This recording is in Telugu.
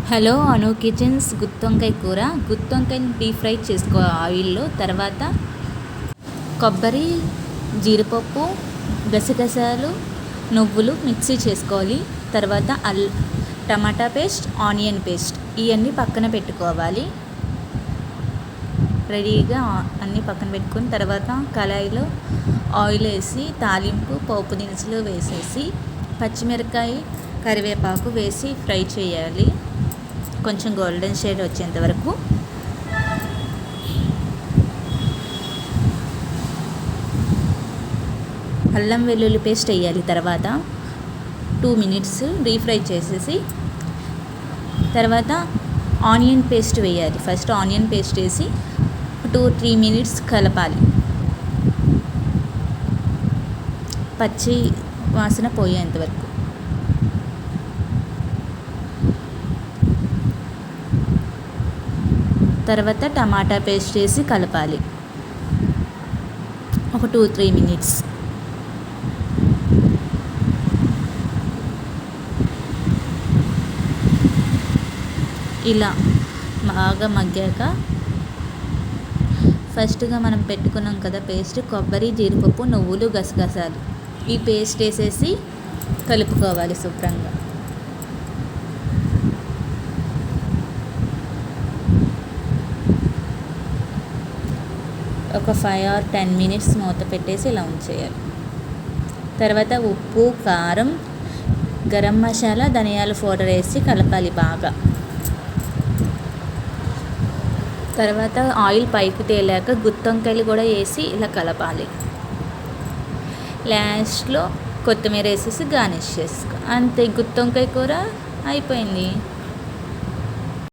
హలో అను కిచెన్స్ గుత్తొంకాయ కూర. గుత్తొంకాయని డీప్ ఫ్రై చేసుకో ఆయిల్లో. తర్వాత కొబ్బరి, జీడిపప్పు, గసగసాలు, నువ్వులు మిక్సీ చేసుకోవాలి. తర్వాత టమాటా పేస్ట్, ఆనియన్ పేస్ట్ ఇవన్నీ పక్కన పెట్టుకోవాలి. రెడీగా అన్నీ పక్కన పెట్టుకుని తర్వాత కళాయిలో ఆయిల్ వేసి తాలింపు పోపు దినుసులు వేసేసి పచ్చిమిరపకాయ, కరివేపాకు వేసి ఫ్రై చేయాలి కొంచెం గోల్డెన్ షేడ్ వచ్చేంత వరకు. అల్లం వెల్లుల్లి పేస్ట్ వేయాలి. తర్వాత 2 minutes డీప్ ఫ్రై చేసేసి తర్వాత ఆనియన్ పేస్ట్ వేయాలి. ఫస్ట్ ఆనియన్ పేస్ట్ వేసి 2-3 minutes కలపాలి, పచ్చి వాసన పోయేంత వరకు. తర్వాత టమాటా పేస్ట్ వేసి కలపాలి ఒక 2-3 minutes. ఇలా బాగా మగ్గాక ఫస్ట్గా మనం పెట్టుకున్నాం కదా పేస్ట్, కొబ్బరి, జీడిపప్పు, నువ్వులు, గసగసాలు ఈ పేస్ట్ వేసేసి కలుపుకోవాలి శుభ్రంగా. ఒక 5 or 10 minutes మూత పెట్టేసి ఇలా ఉంచేయాలి. తర్వాత ఉప్పు, కారం, గరం మసాలా, ధనియాల పౌడర్ వేసి కలపాలి బాగా. తర్వాత ఆయిల్ పైకి తేలాక గుత్తొంకాయలు కూడా వేసి ఇలా కలపాలి. లాస్ట్లో కొత్తిమీర వేసేసి గార్నిష్ చేసుకో. అంతే, గుత్తొంకాయ కూర అయిపోయింది.